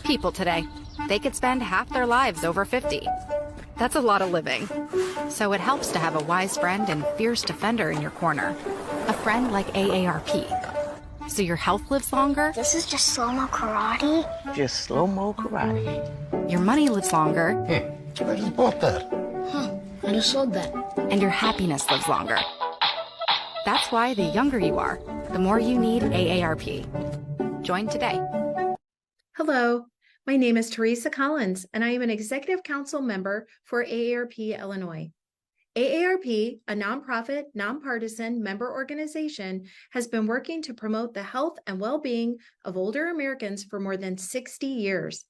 people today. They could spend half their lives over 50. That's a lot of living. So it helps to have a wise friend and fierce defender in your corner. A friend like AARP. So your health lives longer. This is just slow-mo karate? Just slow-mo karate. Your money lives longer. I just bought that. I just sold that. And your happiness lives longer. That's why the younger you are, the more you need AARP. Join today. Hello, my name is Teresa Collins, and I am an Executive Council member for AARP Illinois. AARP, a nonprofit, nonpartisan member organization, has been working to promote the health and well-being of older Americans for more than 60 years.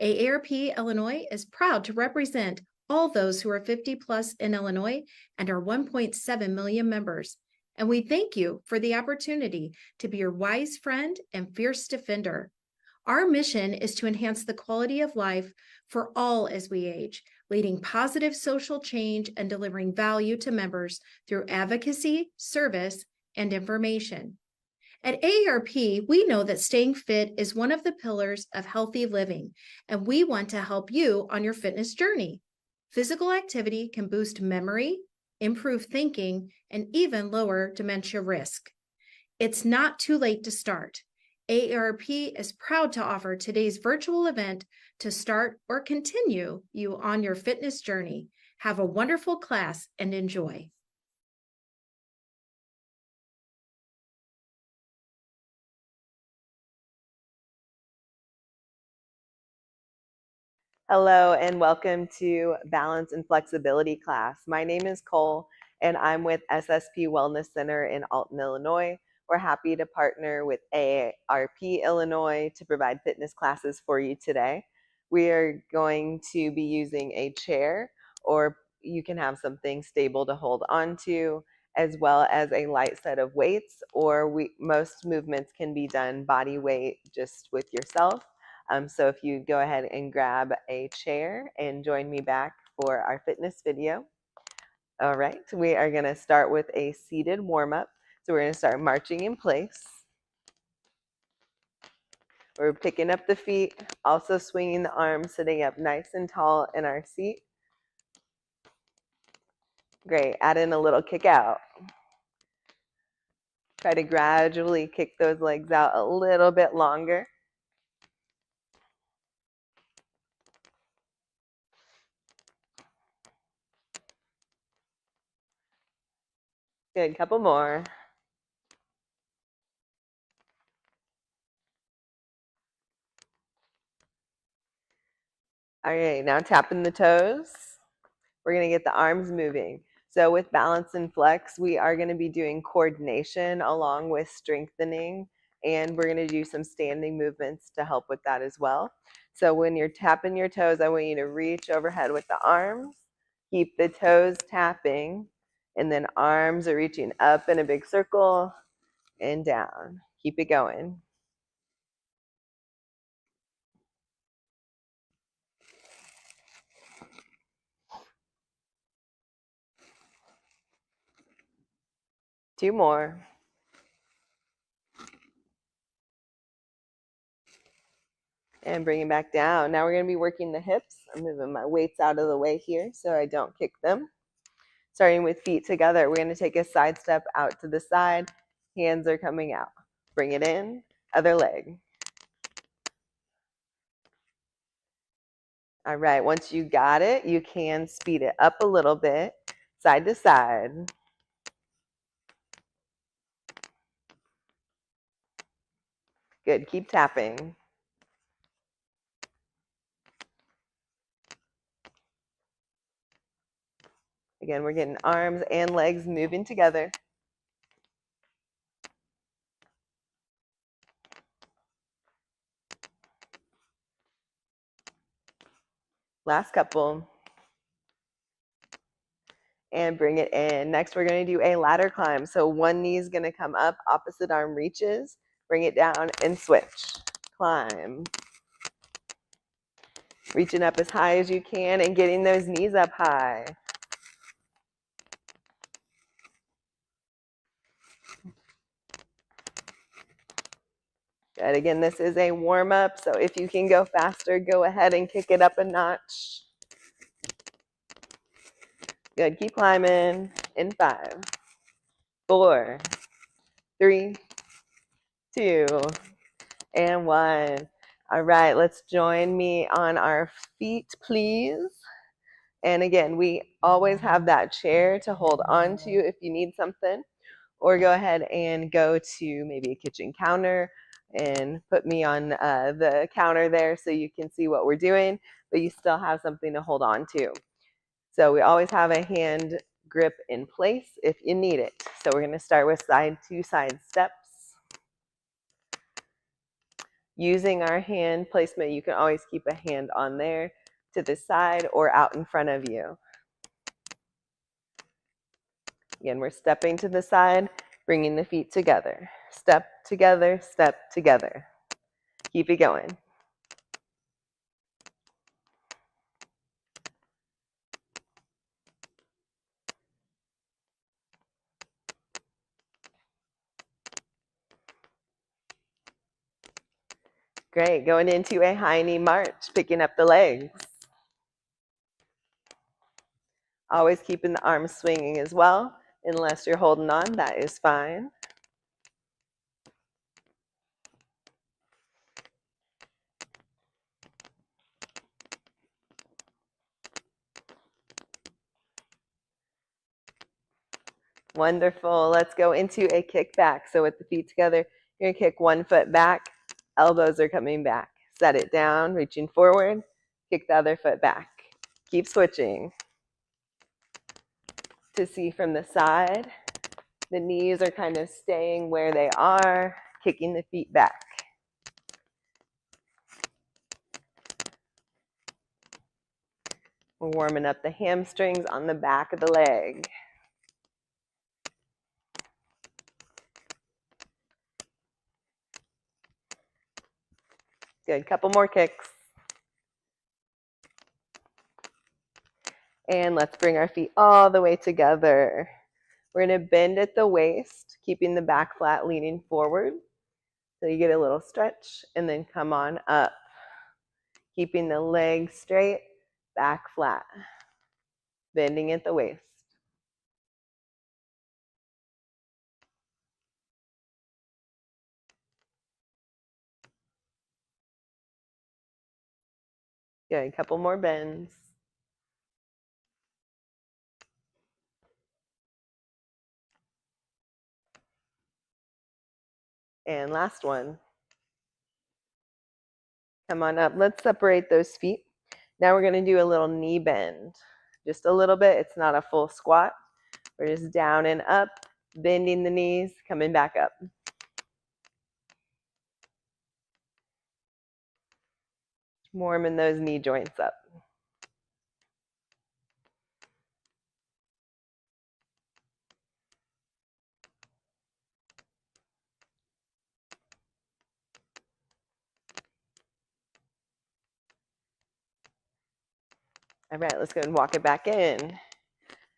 AARP Illinois is proud to represent all those who are 50 plus in Illinois and our 1.7 million members. And we thank you for the opportunity to be your wise friend and fierce defender. Our mission is to enhance the quality of life for all as we age, leading positive social change and delivering value to members through advocacy, service, and information. At AARP, we know that staying fit is one of the pillars of healthy living, and we want to help you on your fitness journey. Physical activity can boost memory, improve thinking, and even lower dementia risk. It's not too late to start. AARP is proud to offer today's virtual event to start or continue you on your fitness journey. Have a wonderful class and enjoy. Hello and welcome to Balance and Flexibility class. My name is Cole and I'm with SSP Wellness Center in Alton, Illinois. We're happy to partner with AARP Illinois to provide fitness classes for you today. We are going to be using a chair, or you can have something stable to hold on to, as well as a light set of weights, or most movements can be done body weight just with yourself. So if you go ahead and grab a chair and join me back for our fitness video. All right, we are going to start with a seated warm-up. So we're going to start marching in place. We're picking up the feet, also swinging the arms, sitting up nice and tall in our seat. Great, add in a little kick out. Try to gradually kick those legs out a little bit longer. Good, couple more. All right, now tapping the toes. We're going to get the arms moving. So with balance and flex, we are going to be doing coordination along with strengthening, and we're going to do some standing movements to help with that as well. So when you're tapping your toes, I want you to reach overhead with the arms, keep the toes tapping, and then arms are reaching up in a big circle and down. Keep it going. Two more. And bring it back down. Now we're going to be working the hips. I'm moving my weights out of the way here so I don't kick them. Starting with feet together, we're going to take a side step out to the side. Hands are coming out. Bring it in, other leg. All right, once you got it, you can speed it up a little bit, side to side. Good, keep tapping. Again, we're getting arms and legs moving together. Last couple. And bring it in. Next, we're going to do a ladder climb. So one knee is going to come up, opposite arm reaches, bring it down and switch. Climb. Reaching up as high as you can and getting those knees up high. Good. Again, this is a warm-up, so if you can go faster, go ahead and kick it up a notch. Good. Keep climbing. In 5, 4, 3, 2, and 1. All right, let's join me on our feet, please. And again, we always have that chair to hold on to if you need something, or go ahead and go to maybe a kitchen counter and put me on the counter there so you can see what we're doing, but you still have something to hold on to. So we always have a hand grip in place if you need it. So we're going to start with two side steps. Using our hand placement, you can always keep a hand on there to the side or out in front of you. Again, we're stepping to the side, bringing the feet together. Step together, step together. Keep it going. Great, going into a high knee march, picking up the legs. Always keeping the arms swinging as well. Unless you're holding on, that is fine. Wonderful. Let's go into a kickback. So with the feet together, you're going to kick one foot back. Elbows are coming back. Set it down, reaching forward. Kick the other foot back. Keep switching. To see from the side, the knees are kind of staying where they are, kicking the feet back. We're warming up the hamstrings on the back of the leg. Good, couple more kicks. And let's bring our feet all the way together. We're going to bend at the waist, keeping the back flat, leaning forward. So you get a little stretch, and then come on up. Keeping the legs straight, back flat. Bending at the waist. Good, a couple more bends. And last one. Come on up. Let's separate those feet. Now we're going to do a little knee bend. Just a little bit. It's not a full squat. We're just down and up, bending the knees, coming back up. Warming those knee joints up. All right, let's go and walk it back in.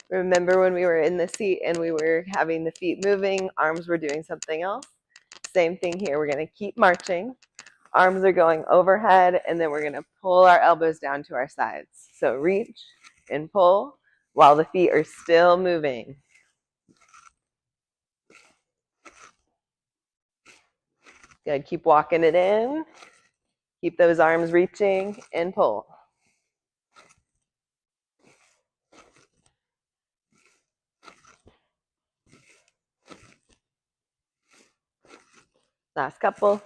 Remember when we were in the seat and we were having the feet moving, arms were doing something else? Same thing here. We're going to keep marching. Arms are going overhead, and then we're going to pull our elbows down to our sides. So reach and pull while the feet are still moving. Good. Keep walking it in. Keep those arms reaching and pull. Last couple.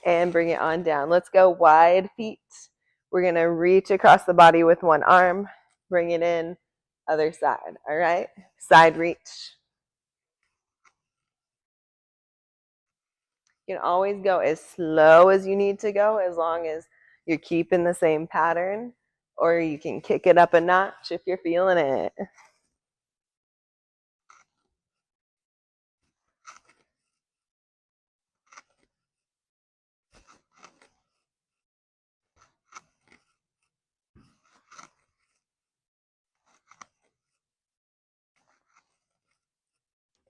And bring it on down. Let's go wide feet. We're going to reach across the body with one arm. Bring it in, other side. All right? Side reach. You can always go as slow as you need to go as long as you're keeping the same pattern, or you can kick it up a notch if you're feeling it.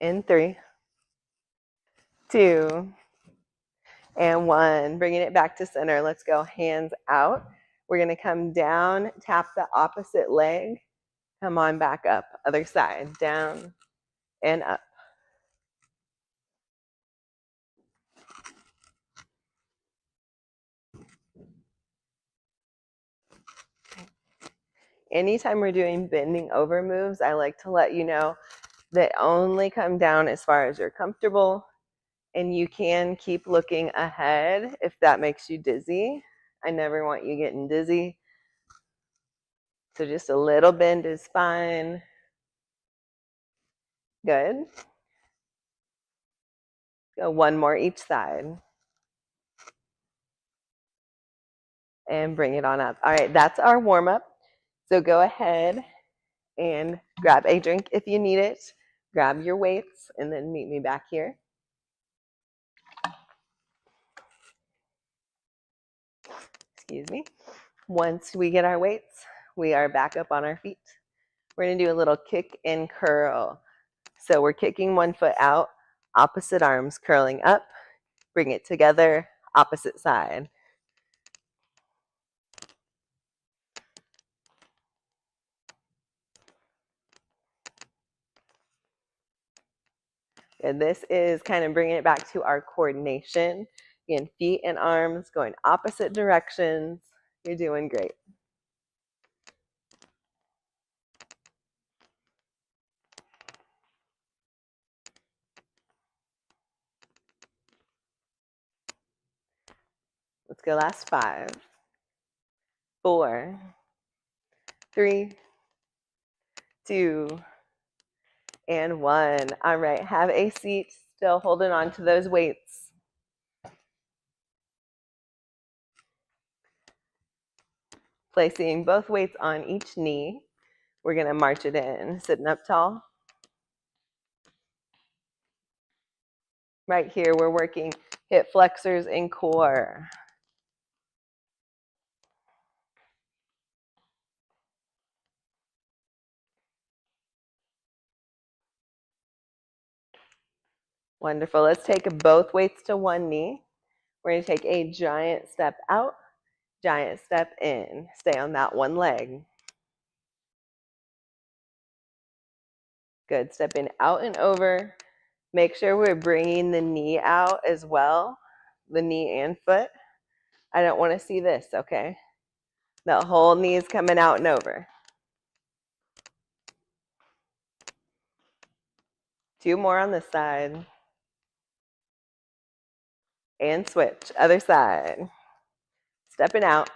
In 3, 2, and 1. Bringing it back to center. Let's go hands out. We're going to come down, tap the opposite leg. Come on back up. Other side. Down and up. Anytime we're doing bending over moves, I like to let you know that only come down as far as you're comfortable, and you can keep looking ahead if that makes you dizzy. I never want you getting dizzy. So just a little bend is fine. Good. Go one more each side. And bring it on up. All right, that's our warm up. So go ahead and grab a drink if you need it. Grab your weights and then meet me back here. Excuse me. Once we get our weights, we are back up on our feet. We're going to do a little kick and curl. So we're kicking one foot out, opposite arms curling up. Bring it together, opposite side. And this is kind of bringing it back to our coordination. Again, feet and arms going opposite directions. You're doing great. Let's go last 5, 4, 3, 2, and 1. All right, have a seat, still holding on to those weights. Placing both weights on each knee. We're going to march it in, sitting up tall. Right here, we're working hip flexors and core. Wonderful. Let's take both weights to one knee. We're going to take a giant step out, giant step in. Stay on that one leg. Good. Step in, out and over. Make sure we're bringing the knee out as well, the knee and foot. I don't want to see this, okay? The whole knee is coming out and over. 2 more on this side. And switch. Other side. Stepping out.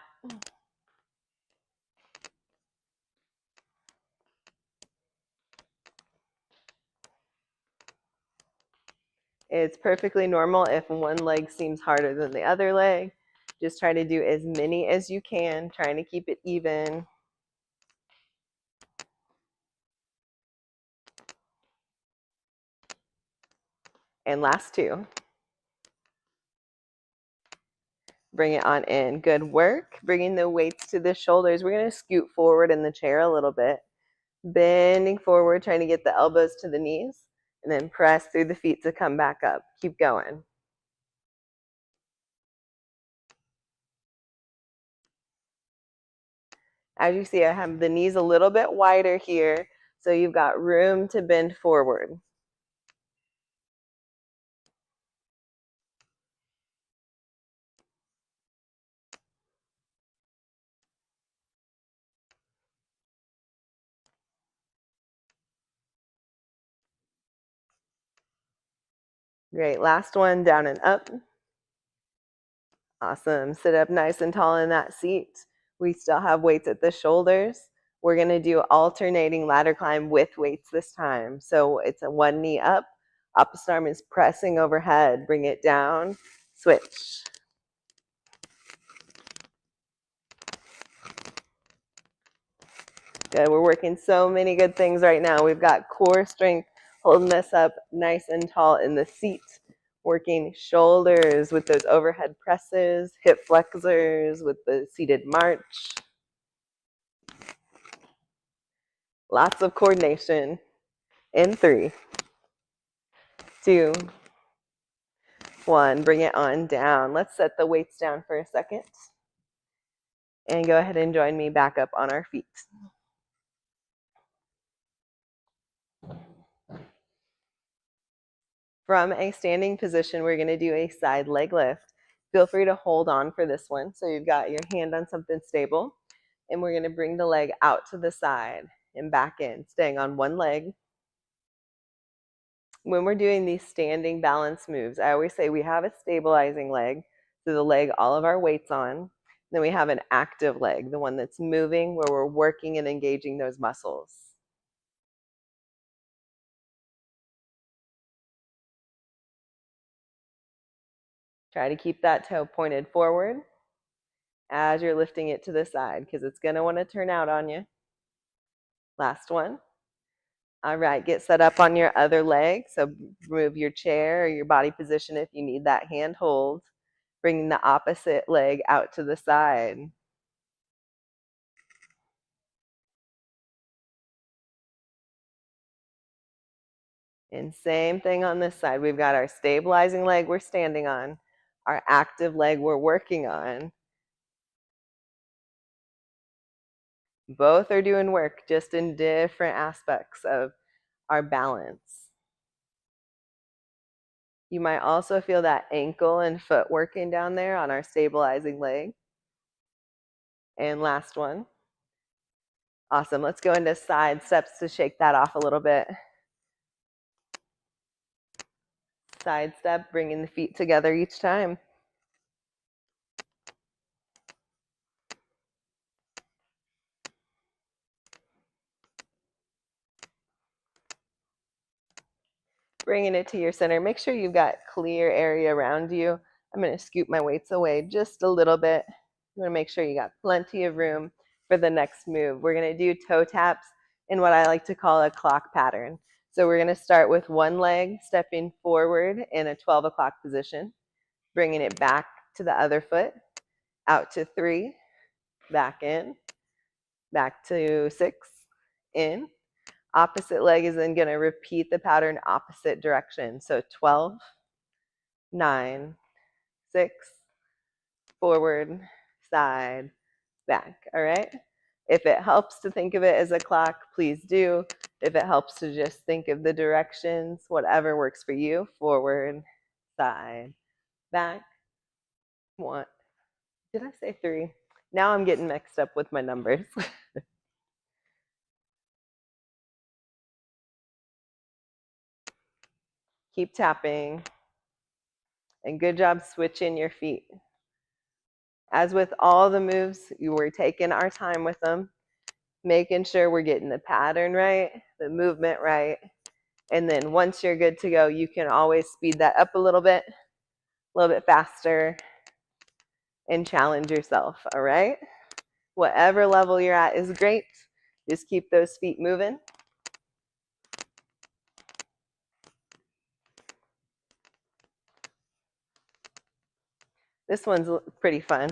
It's perfectly normal if one leg seems harder than the other leg. Just try to do as many as you can, trying to keep it even. And last 2. Bring it on in. Good work. Bringing the weights to the shoulders. We're going to scoot forward in the chair a little bit. Bending forward, trying to get the elbows to the knees. And then press through the feet to come back up. Keep going. As you see, I have the knees a little bit wider here, so you've got room to bend forward. Great. Last one, down and up. Awesome. Sit up nice and tall in that seat. We still have weights at the shoulders. We're going to do alternating ladder climb with weights this time. So it's a one knee up. Opposite arm is pressing overhead. Bring it down. Switch. Good. We're working so many good things right now. We've got core strength holding us up nice and tall in the seat. Working shoulders with those overhead presses, hip flexors with the seated march. Lots of coordination. In 3, 2, 1. Bring it on down. Let's set the weights down for a second. And go ahead and join me back up on our feet. From a standing position, we're going to do a side leg lift. Feel free to hold on for this one. So you've got your hand on something stable. And we're going to bring the leg out to the side and back in, staying on one leg. When we're doing these standing balance moves, I always say we have a stabilizing leg, so the leg all of our weight's on. Then we have an active leg, the one that's moving, where we're working and engaging those muscles. Try to keep that toe pointed forward as you're lifting it to the side, because it's going to want to turn out on you. Last one. All right, get set up on your other leg. So move your chair or your body position if you need that hand hold. Bringing the opposite leg out to the side. And same thing on this side. We've got our stabilizing leg we're standing on, our active leg we're working on. Both are doing work, just in different aspects of our balance. You might also feel that ankle and foot working down there on our stabilizing leg. And last one. Awesome. Let's go into side steps to shake that off a little bit. Side step, bringing the feet together each time. Bringing it to your center. Make sure you've got clear area around you. I'm going to scoop my weights away just a little bit. You want to make sure you got plenty of room for the next move. We're going to do toe taps in what I like to call a clock pattern. So we're going to start with one leg stepping forward in a 12 o'clock position, bringing it back to the other foot, out to 3, back in, back to 6, in. Opposite leg is then going to repeat the pattern opposite direction. So 12, 9, 6, forward, side, back. All right? If it helps to think of it as a clock, please do. If it helps to just think of the directions, whatever works for you, forward, side, back. 1. Did I say 3? Now I'm getting mixed up with my numbers. Keep tapping. And good job switching your feet. As with all the moves, we're taking our time with them, making sure we're getting the pattern right, the movement right. And then once you're good to go, you can always speed that up a little bit faster, and challenge yourself, all right? Whatever level you're at is great. Just keep those feet moving. This one's pretty fun.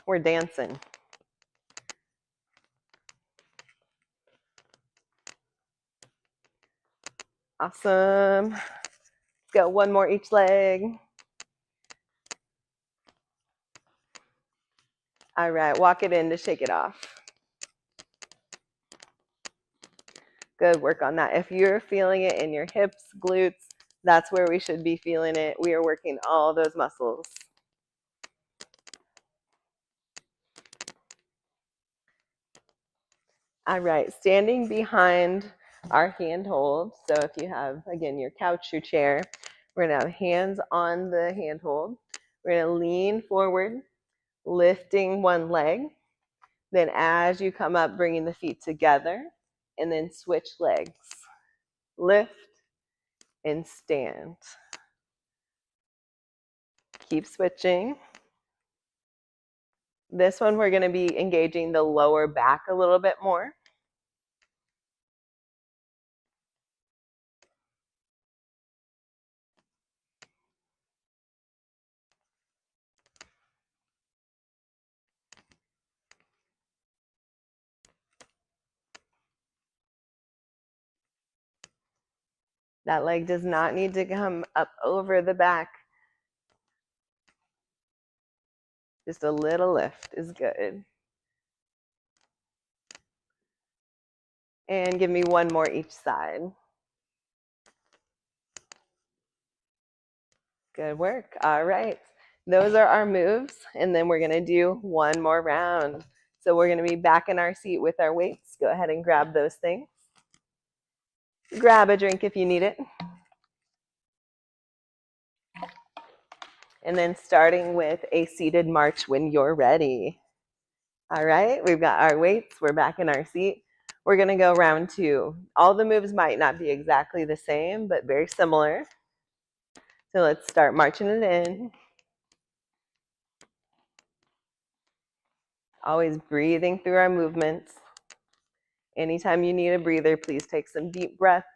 We're dancing. Awesome. Let's go one more each leg. All right, walk it in to shake it off. Good work on that. If you're feeling it in your hips, glutes, that's where we should be feeling it. We are working all those muscles. All right, standing behind our handhold. So if you have, again, your couch, your chair, we're going to have hands on the handhold. We're going to lean forward, lifting one leg. Then as you come up, bringing the feet together, and then switch legs. Lift and stand. Keep switching. This one, we're going to be engaging the lower back a little bit more. That leg does not need to come up over the back. Just a little lift is good. And give me one more each side. Good work. All right. Those are our moves. And then we're going to do one more round. So we're going to be back in our seat with our weights. Go ahead and grab those things. Grab a drink if you need it. And then starting with a seated march when you're ready. All right, we've got our weights. We're back in our seat. We're going to go round 2. All the moves might not be exactly the same, but very similar. So let's start marching it in. Always breathing through our movements. Anytime you need a breather, please take some deep breaths.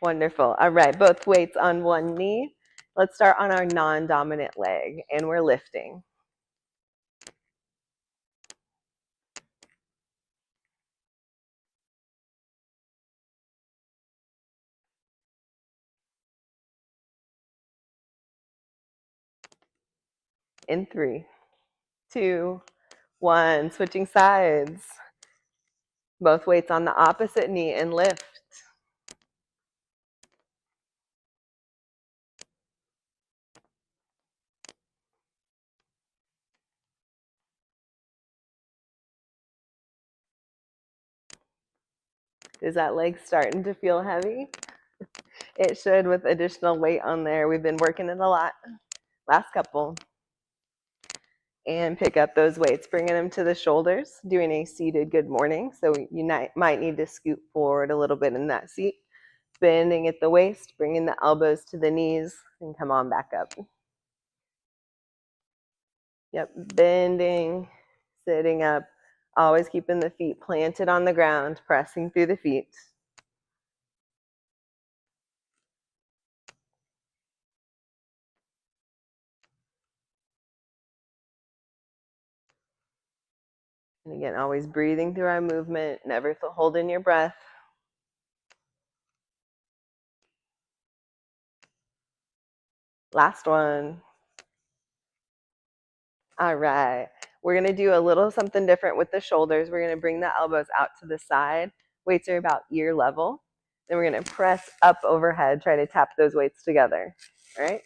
Wonderful. All right, both weights on one knee. Let's start on our non-dominant leg, and we're lifting. In 3, 2, 1. Switching sides. Both weights on the opposite knee and lift. Is that leg starting to feel heavy? It should with additional weight on there. We've been working it a lot. Last couple. And pick up those weights, bringing them to the shoulders, doing a seated good morning. So you might need to scoot forward a little bit in that seat. Bending at the waist, bringing the elbows to the knees, and come on back up. Yep, bending, sitting up, always keeping the feet planted on the ground, pressing through the feet. And again, always breathing through our movement, never holding your breath. Last one. All right. We're going to do a little something different with the shoulders. We're going to bring the elbows out to the side. Weights are about ear level. Then we're going to press up overhead, try to tap those weights together. All right.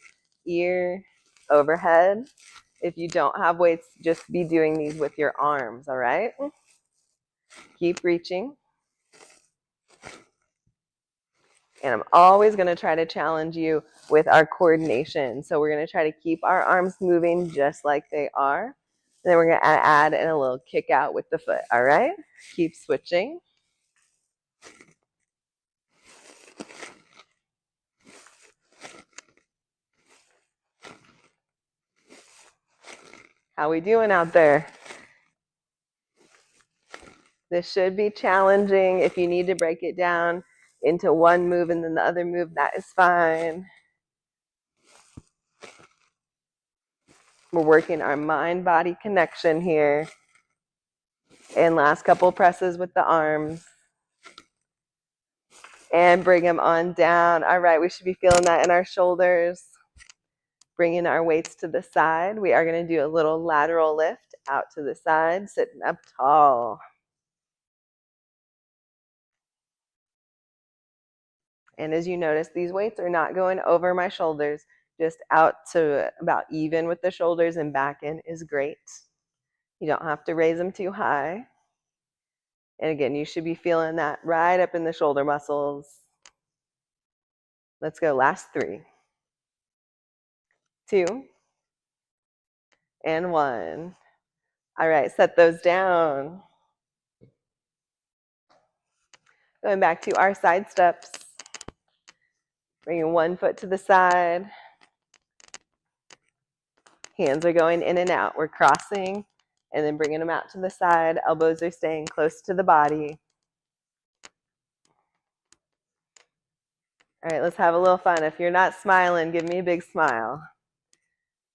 Ear, overhead. If you don't have weights, just be doing these with your arms. All right. Keep reaching. And I'm always going to try to challenge you with our coordination. So we're going to try to keep our arms moving just like they are. And then we're going to add in a little kick out with the foot. All right? Keep switching. How we doing out there? This should be challenging. If you need to break it down into one move and then the other move, that is fine. We're working our mind-body connection here. And last couple presses with the arms. And bring them on down. All right, we should be feeling that in our shoulders. Bringing our weights to the side. We are going to do a little lateral lift out to the side, sitting up tall. And as you notice, these weights are not going over my shoulders, just out to about even with the shoulders, and back in is great. You don't have to raise them too high. And again, you should be feeling that right up in the shoulder muscles. Let's go, last 3, 2, and 1. All right, set those down. Going back to our side steps. Bringing one foot to the side. Hands are going in and out. We're crossing and then bringing them out to the side. Elbows are staying close to the body. All right, let's have a little fun. If you're not smiling, give me a big smile.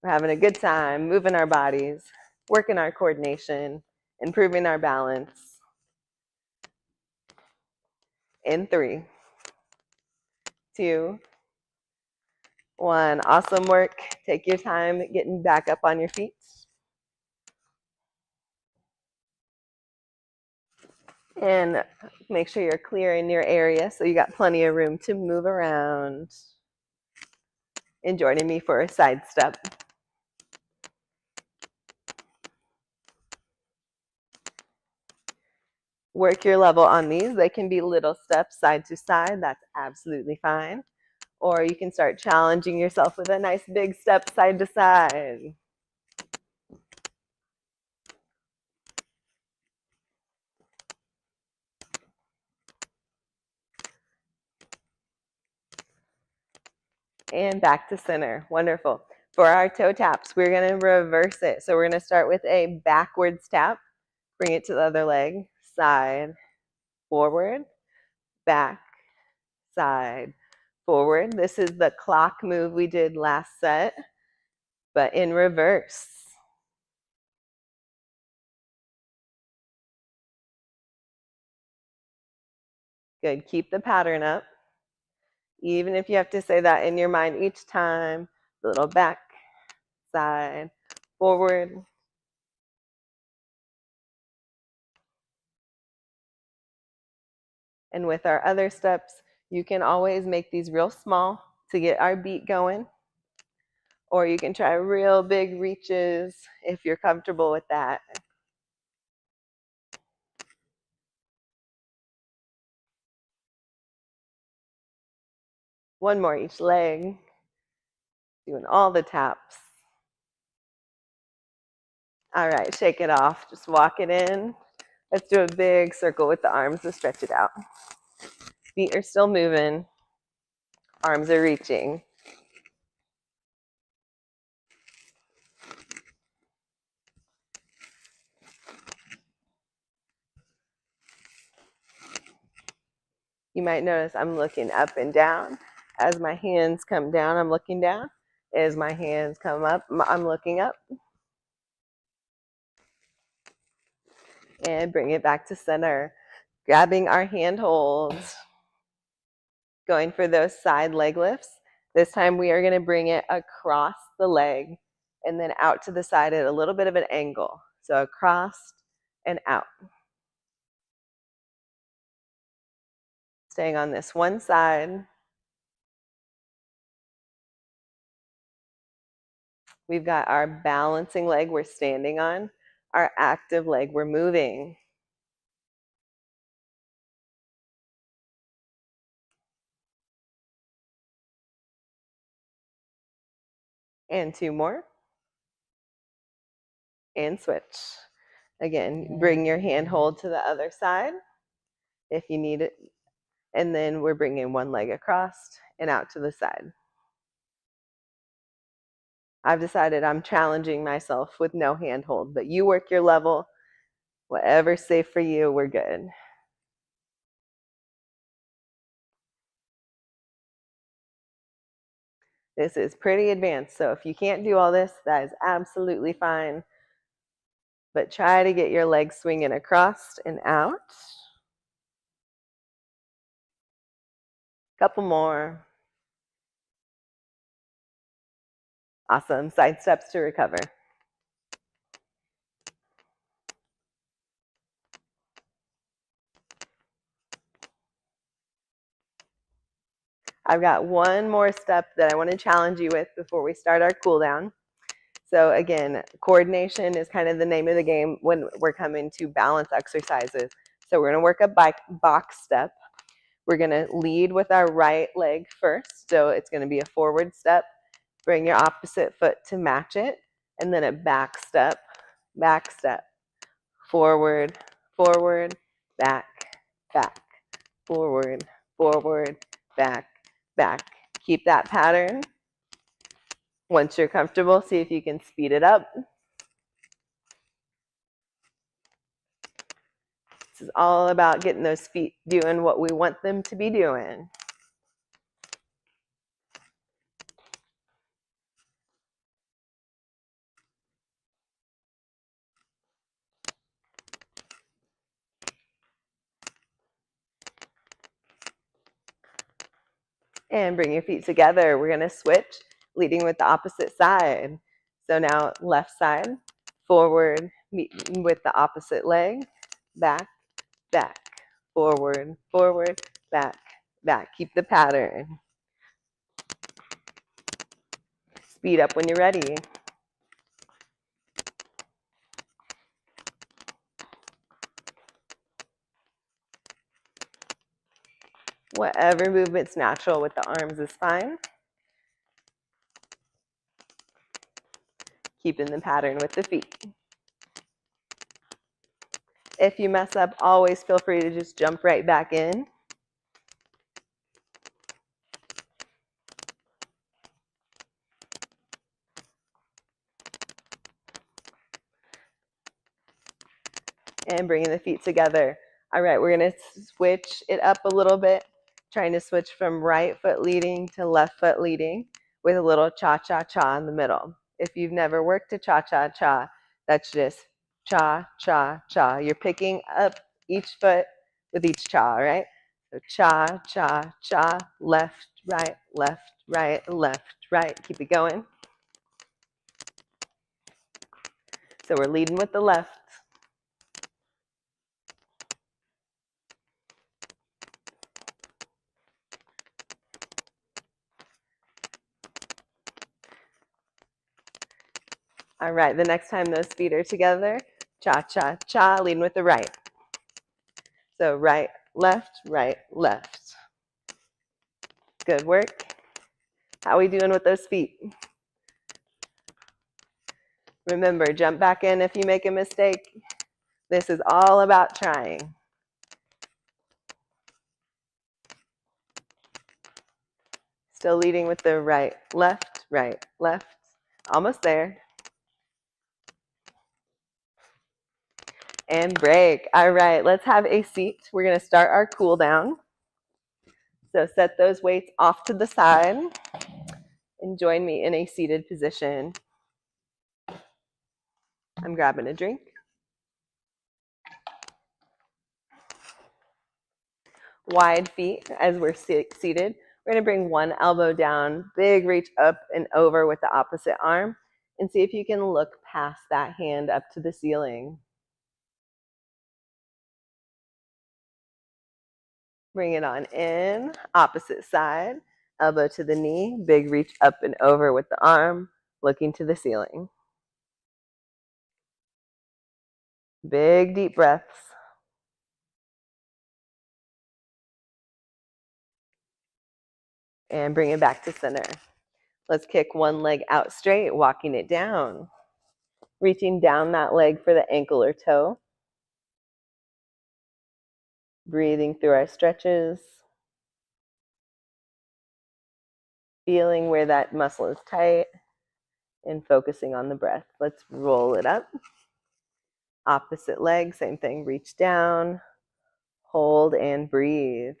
We're having a good time moving our bodies. working our coordination, improving our balance. In 3, 2, 1. Awesome work. Take your time getting back up on your feet. And make sure you're clearing your area so you got plenty of room to move around. And joining me for a side step. Work your level on these. They can be little steps side to side. That's absolutely fine. Or you can start challenging yourself with a nice big step side to side. And back to center. Wonderful. For our toe taps, we're going to reverse it. So we're going to start with a backwards tap. Bring it to the other leg. Side, forward, back, side, forward. This is the clock move we did last set, but in reverse. Good. Keep the pattern up. Even if you have to say that in your mind each time. Little back, side, forward. And with our other steps, you can always make these real small to get our beat going. Or you can try real big reaches if you're comfortable with that. One more each leg. Doing all the taps. All right, shake it off. Just walk it in. Let's do a big circle with the arms to stretch it out. Feet are still moving. Arms are reaching. You might notice I'm looking up and down. As my hands come down, I'm looking down. As my hands come up, I'm looking up. And bring it back to center. Grabbing our hand holds. Going for those side leg lifts. This time we are going to bring it across the leg and then out to the side at a little bit of an angle. So across and out. Staying on this one side. We've got our balancing leg we're standing on. Our active leg we're moving. And 2 more. And switch. Again, bring your hand hold to the other side if you need it. And then we're bringing one leg across and out to the side. I've decided I'm challenging myself with no hand hold, but you work your level. Whatever's safe for you, we're good. This is pretty advanced, so if you can't do all this, that is absolutely fine. But try to get your legs swinging across and out. Couple more. Awesome. Side steps to recover. I've got one more step that I want to challenge you with before we start our cool down. So again, coordination is kind of the name of the game when we're coming to balance exercises. So we're going to work a box step. We're going to lead with our right leg first. So it's going to be a forward step. Bring your opposite foot to match it. And then a back step, forward, forward, back, back, forward, forward, back, back. Keep that pattern. Once you're comfortable, see if you can speed it up. This is all about getting those feet doing what we want them to be doing. And bring your feet together. We're going to switch, leading with the opposite side. So now left side, forward, meeting with the opposite leg, back, back, forward, forward, back, back. Keep the pattern. Speed up when you're ready. Whatever movement's natural with the arms is fine. Keeping the pattern with the feet. If you mess up, always feel free to just jump right back in. And bringing the feet together. All right, we're going to switch it up a little bit, trying to switch from right foot leading to left foot leading with a little cha-cha-cha in the middle. If you've never worked a cha-cha-cha, that's just cha-cha-cha. You're picking up each foot with each cha, right? So cha-cha-cha, left, right, left, right, left, right. Keep it going. So we're leading with the left. All right, the next time those feet are together, cha-cha-cha, leading with the right. So right, left, right, left. Good work. How are we doing with those feet? Remember, jump back in if you make a mistake. This is all about trying. Still leading with the right, left, right, left. Almost there. And break. All right, let's have a seat. We're going to start our cool down. So set those weights off to the side and join me in a seated position. I'm grabbing a drink. Wide feet as we're seated. We're going to bring one elbow down, big reach up and over with the opposite arm, and see if you can look past that hand up to the ceiling. Bring it on in, opposite side, elbow to the knee, big reach up and over with the arm, looking to the ceiling. Big deep breaths. And bring it back to center. Let's kick one leg out straight, walking it down. Reaching down that leg for the ankle or toe. Breathing through our stretches. Feeling where that muscle is tight and focusing on the breath. Let's roll it up. Opposite leg, same thing. Reach down, hold, and breathe.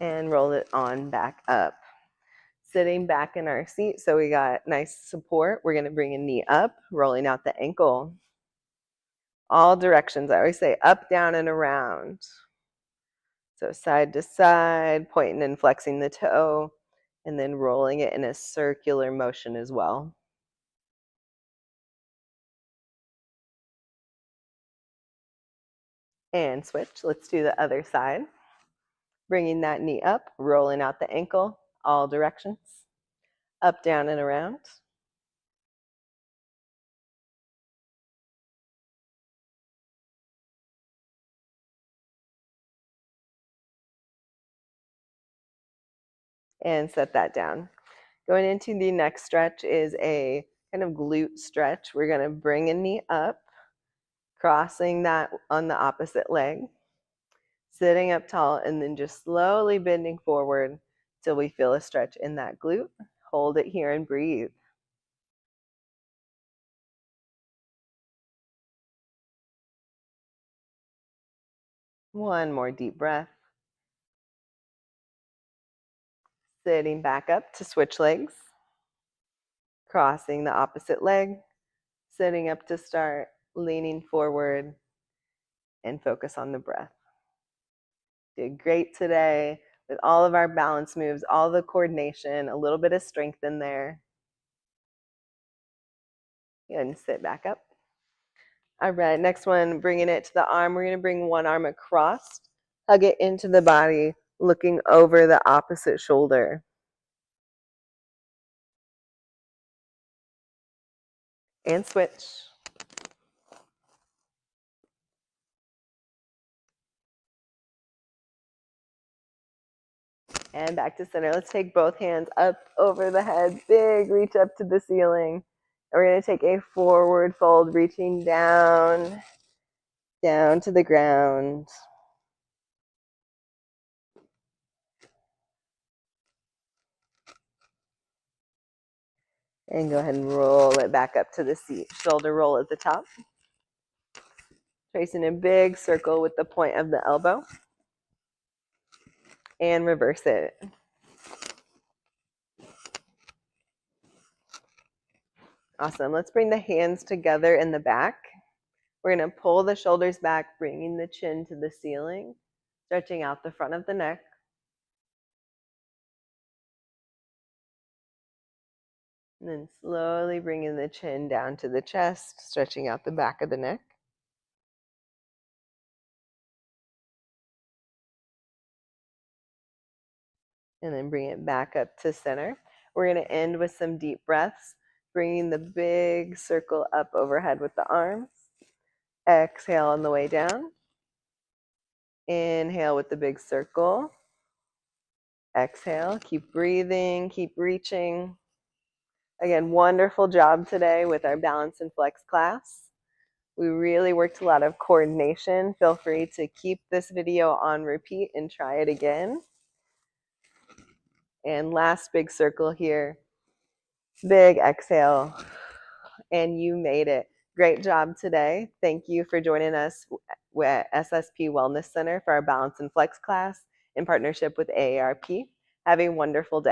And roll it on back up. Sitting back in our seat, so we got nice support. We're going to bring a knee up, rolling out the ankle. All directions. I always say up, down, and around. So side to side, pointing and flexing the toe, and then rolling it in a circular motion as well. And switch. Let's do the other side. Bringing that knee up, rolling out the ankle, all directions. Up, down, and around. And set that down. Going into the next stretch is a kind of glute stretch. We're going to bring a knee up, crossing that on the opposite leg, sitting up tall, and then just slowly bending forward till we feel a stretch in that glute. Hold it here and breathe. One more deep breath. Sitting back up to switch legs, crossing the opposite leg, Sitting up to start, leaning forward, and focus on the breath. Did great today with all of our balance moves, all the coordination, a little bit of strength in there. And sit back up. All right, next one, bringing it to the arm. We're going to bring one arm across, hug it into the body, looking over the opposite shoulder. And switch. And back to center. Let's take both hands up over the head. Big reach up to the ceiling. And we're going to take a forward fold, reaching down, down to the ground. And go ahead and roll it back up to the seat. Shoulder roll at the top. Tracing a big circle with the point of the elbow. And reverse it. Awesome. Let's bring the hands together in the back. We're going to pull the shoulders back, bringing the chin to the ceiling, stretching out the front of the neck. And then slowly bringing the chin down to the chest, stretching out the back of the neck. And then bring it back up to center. We're going to end with some deep breaths, bringing the big circle up overhead with the arms. Exhale on the way down. Inhale with the big circle. Exhale. Keep breathing, keep reaching. Again, wonderful job today with our balance and flex class. We really worked a lot of coordination. Feel free to keep this video on repeat and try it again. And last big circle here. Big exhale. And you made it. Great job today. Thank you for joining us at SSP Wellness Center for our balance and flex class in partnership with AARP. Have a wonderful day.